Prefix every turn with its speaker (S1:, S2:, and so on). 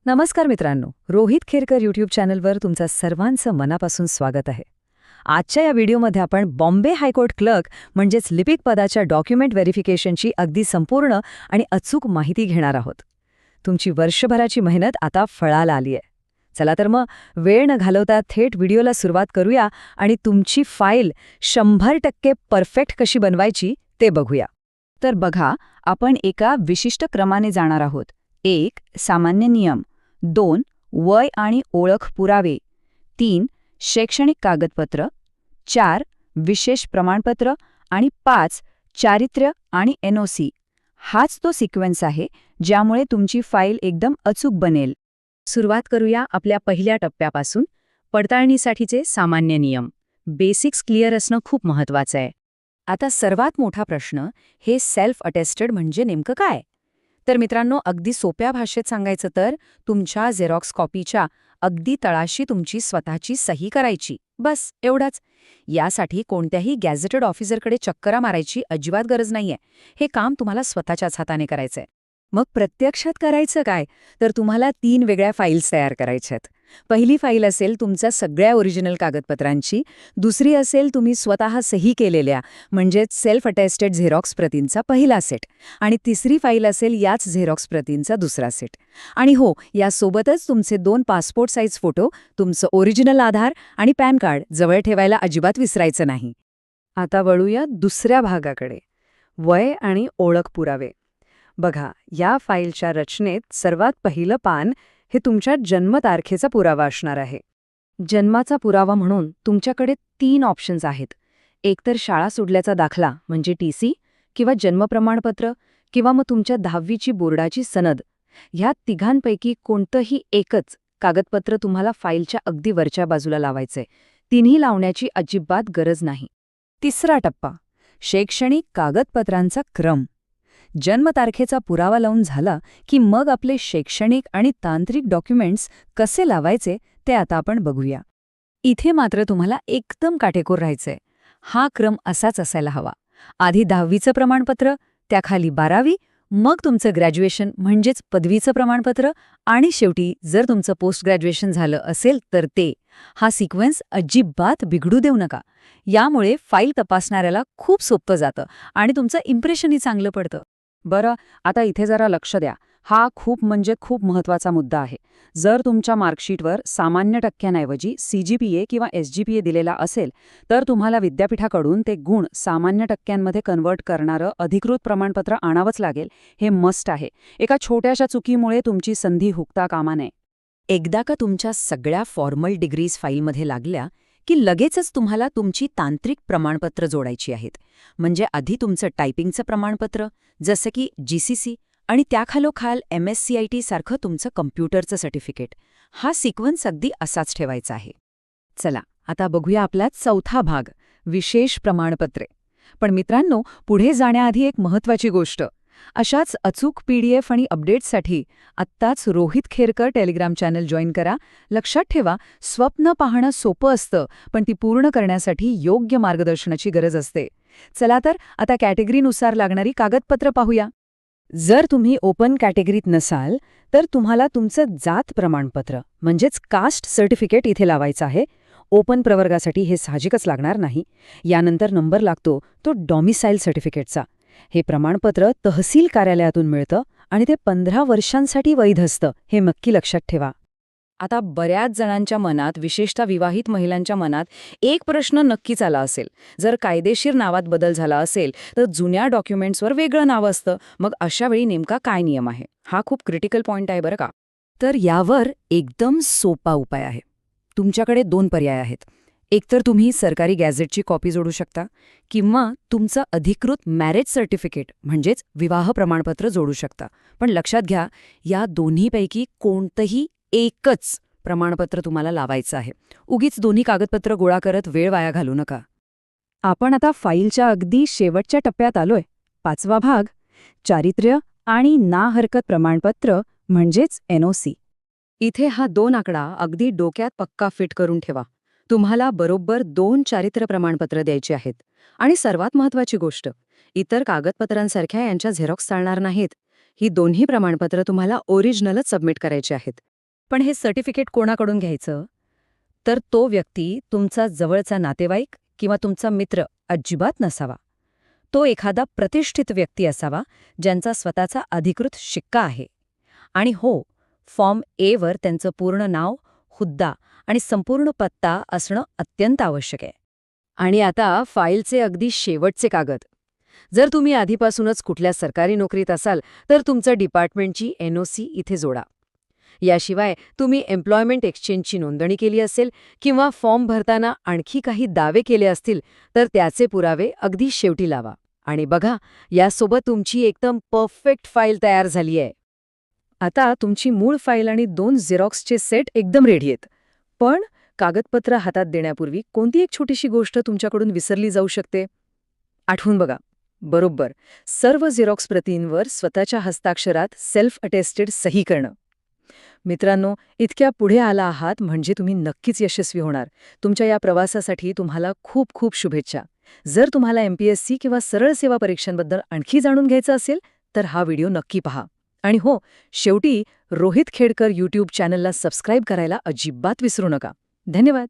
S1: नमस्कार मित्रांनो, रोहित खेरकर यूट्यूब चॅनलवर तुमचं सर्वांचं मनापासून स्वागत आहे. आजच्या या व्हिडिओमध्ये आपण बॉम्बे हायकोर्ट क्लर्क म्हणजेच लिपिक पदाच्या डॉक्युमेंट व्हेरिफिकेशनची अगदी संपूर्ण आणि अचूक माहिती घेणार आहोत. तुमची वर्षभराची मेहनत आता फळाला आली आहे. चला तर मग वेळ न घालवता थेट व्हिडिओला सुरुवात करूया आणि तुमची फाईल 100% परफेक्ट कशी बनवायची ते बघूया.
S2: तर बघा, आपण एका विशिष्ट क्रमाने जाणार आहोत. 1. सामान्य नियम. 2. वय आणि ओळख पुरावे. 3. शैक्षणिक कागदपत्र. 4. विशेष प्रमाणपत्र. आणि 5. चारित्र्य आणि NOC. हाच तो सिक्वेन्स आहे ज्यामुळे तुमची फाईल एकदम अचूक बनेल.
S1: सुरुवात करूया आपल्या पहिल्या टप्प्यापासून, पडताळणीसाठीचे सामान्य नियम. बेसिक्स क्लिअर असणं खूप महत्वाचं आहे. आता सर्वात मोठा प्रश्न, हे सेल्फ अटेस्टेड म्हणजे नेमकं काय? तर मित्रांनो, अगदी सोप्या भाषेत सांगायचं तर तुमच्या झेरॉक्स कॉपीच्या अगदी तळाशी तुमची स्वतःची सही करायची, बस एवढंच. यासाठी कोणत्याही गॅझेटेड ऑफिसरकडे चक्करा मारायची अजिबात गरज नाहीये. हे काम तुम्हाला स्वतःच्याच हाताने करायचंय. मग प्रत्यक्षात करायचं काय? तर तुम्हाला 3 वेगळ्या फाईल्स तयार करायच्यात. पहिली फाईल असेल तुमच्या सगळ्या ओरिजिनल कागदपत्रांची, दुसरी असेल तुम्ही स्वतः सही केलेल्या म्हणजेच सेल्फ अटेस्टेड झेरॉक्स प्रतींचा पहिला सेट, आणि तिसरी फाईल असेल याच झेरॉक्स प्रतींचा दुसरा सेट. आणि हो, यासोबतच तुमचे 2 पासपोर्ट साईज फोटो, तुमचं ओरिजिनल आधार आणि पॅन कार्ड जवळ ठेवायला अजिबात विसरायचं नाही. आता वळूया दुसऱ्या भागाकडे, वय आणि ओळख पुरावे. बघा, या फाईलच्या रचनेत सर्वात पहिलं पान हे तुमच्या जन्मतारखेचा पुरावा असणार आहे. जन्माचा पुरावा म्हणून तुमच्याकडे 3 ऑप्शन्स आहेत. एकतर शाळा सोडल्याचा दाखला म्हणजे TC, किंवा जन्मप्रमाणपत्र, किंवा मग तुमच्या 10वीची बोर्डाची सनद. ह्या तिघांपैकी कोणतंही एकच कागदपत्र तुम्हाला फाईलच्या अगदी वरच्या बाजूला लावायचंय. तिन्ही लावण्याची अजिबात गरज नाही. तिसरा टप्पा, शैक्षणिक कागदपत्रांचा क्रम. जन्मतारखेचा पुरावा लावून झाला की मग आपले शैक्षणिक आणि तांत्रिक डॉक्युमेंट्स कसे लावायचे ते आता आपण बघूया. इथे मात्र तुम्हाला एकदम काटेकोर राहायचंय. हा क्रम असाच असायला हवा. आधी 10वीचं प्रमाणपत्र, त्याखाली 12वी, मग तुमचं ग्रॅज्युएशन म्हणजेच पदवीचं प्रमाणपत्र, आणि शेवटी जर तुमचं पोस्ट ग्रॅज्युएशन झालं असेल तर ते. हा सिक्वेन्स अजिबात बिघडू देऊ नका. यामुळे फाईल तपासणाऱ्याला खूप सोपं जातं आणि तुमचं इम्प्रेशनही चांगलं पडतं.
S2: बरं, आता इथे जरा लक्ष द्या. हा खूप खूप महत्वाचा मुद्दा आहे. जर तुमच्या मार्कशीटवर सामान्य टक्क्यांऐवजी CGPA किंवा SGPA दिलेला असेल, तर तुम्हाला विद्यापीठाकडून ते गुण सामान्य टक्क्यांमध्ये कन्वर्ट करणारं अधिकृत प्रमाणपत्र आणावंच लागेल. हे मस्ट आहे. एका छोट्याशा चुकीमुळे तुमची संधी हुकता कामा नये.
S1: एकदा का तुमच्या सगळ्या फॉर्मल डिग्रीज फाईलमध्ये लागल्या की लगेचच तुम्हाला तुमची तांत्रिक प्रमाणपत्र जोडायची आहेत. म्हणजे आधी तुमचं टायपिंगचं प्रमाणपत्र, जसं की GCC, आणि त्याखालोखाल MSCIT सारखं तुमचं कम्प्युटरचं सर्टिफिकेट. हा सिक्वेन्स अगदी असाच ठेवायचा आहे. चला, आता बघूया आपला चौथा भाग, विशेष प्रमाणपत्रे. पण मित्रांनो, पुढे जाण्याआधी एक महत्त्वाची गोष्ट. अशाच अचूक PDF आणि अपडेट्ससाठी आत्ताच रोहित खेरकर टेलिग्राम चॅनल जॉईन करा. लक्षात ठेवा, स्वप्न पाहणं सोपं असतं, पण ती पूर्ण करण्यासाठी योग्य मार्गदर्शनाची गरज असते. चला तर आता कॅटेगरीनुसार लागणारी कागदपत्र पाहूया. जर तुम्ही ओपन कॅटेगरीत नसाल तर तुम्हाला तुमचं जात प्रमाणपत्र म्हणजेच कास्ट सर्टिफिकेट इथे लावायचं आहे. ओपन प्रवर्गासाठी हे साहजिकच लागणार नाही. यानंतर नंबर लागतो तो डॉमिसाईल सर्टिफिकेटचा. हे प्रमाणपत्र तहसील कार्यालयातून मिळतं आणि ते 15 वर्षांसाठी वैध असतं, हे नक्की लक्षात ठेवा. आता बऱ्याच जणांच्या मनात, विशेषतः विवाहित महिलांच्या मनात, एक प्रश्न नक्कीच आला असेल. जर कायदेशीर नावात बदल झाला असेल तर जुन्या डॉक्युमेंट्सवर वेगळं नाव असतं. मग अशा वेळी नेमका काय नियम आहे? हा खूप क्रिटिकल पॉइंट आहे बरं का. तर यावर एकदम सोपा उपाय आहे. तुमच्याकडे 2 पर्याय आहेत. एकतर तुम्ही सरकारी गॅझेटची कॉपी जोडू शकता, किंवा तुमचं अधिकृत मॅरेज सर्टिफिकेट म्हणजेच विवाह प्रमाणपत्र जोडू शकता. पण लक्षात घ्या, या दोन्हीपैकी कोणतंही एकच प्रमाणपत्र तुम्हाला लावायचं आहे. उगीच दोन्ही कागदपत्र गोळा करत वेळ वाया घालू नका. आपण आता फाईलच्या अगदी शेवटच्या टप्प्यात आलोय. 5वा भाग, चारित्र्य आणि ना हरकत प्रमाणपत्र म्हणजेच NOC. इथे हा 2 आकडा अगदी डोक्यात पक्का फिट करून ठेवा. तुम्हाला बरोबर 2 चारित्र्य प्रमाणपत्र द्यायची आहेत. आणि सर्वात महत्त्वाची गोष्ट, इतर कागदपत्रांसारख्या यांच्या झेरॉक्स चालणार नाहीत. ही दोन्ही प्रमाणपत्र तुम्हाला ओरिजिनलच सबमिट करायची आहेत. पण हे सर्टिफिकेट कोणाकडून घ्यायचं? तर तो व्यक्ती तुमचा जवळचा नातेवाईक किंवा तुमचा मित्र अजिबात नसावा. तो एखादा प्रतिष्ठित व्यक्ती असावा ज्यांचा स्वतःचा अधिकृत शिक्का आहे. आणि हो, फॉर्म वर त्यांचं पूर्ण नाव, हुद्दा आणि संपूर्ण पत्ता असणं अत्यंत आवश्यक आहे. आणि आता फाईलचे अगदी शेवटचे कागद. जर तुम्ही आधीपासूनच कुठल्या सरकारी नोकरीत असाल तर तुमचं डिपार्टमेंटची NOC इथे जोडा. याशिवाय तुम्ही एम्प्लॉयमेंट एक्सचेंजची नोंदणी केली असेल किंवा फॉर्म भरताना आणखी काही दावे केले असतील तर त्याचे पुरावे अगदी शेवटी लावा. आणि बघा, यासोबत तुमची एकदम परफेक्ट फाईल तयार झाली आहे. आता तुमची मूळ फाईल आणि 2 झेरॉक्सचे सेट एकदम रेडी आहेत. पण कागदपत्र हातात देण्यापूर्वी कोणती एक छोटीशी गोष्ट तुमच्याकडून विसरली जाऊ शकते? आठवून बघा. बरोबर, सर्व झेरॉक्स प्रतींवर स्वतःच्या हस्ताक्षरात सेल्फ अटेस्टेड सही करणं. मित्रांनो, इतक्या पुढे आला आहात म्हणजे तुम्ही नक्कीच यशस्वी होणार. तुमच्या या प्रवासासाठी तुम्हाला खूप खूप शुभेच्छा. जर तुम्हाला MPSC किंवा सरळ सेवा परीक्षांबद्दल आणखी जाणून घ्यायचं असेल तर हा व्हिडिओ नक्की पहा. आणि हो, शेवटी रोहित खेडकर YouTube चॅनलला सबस्क्राईब करायला अजिबात विसरू नका. धन्यवाद.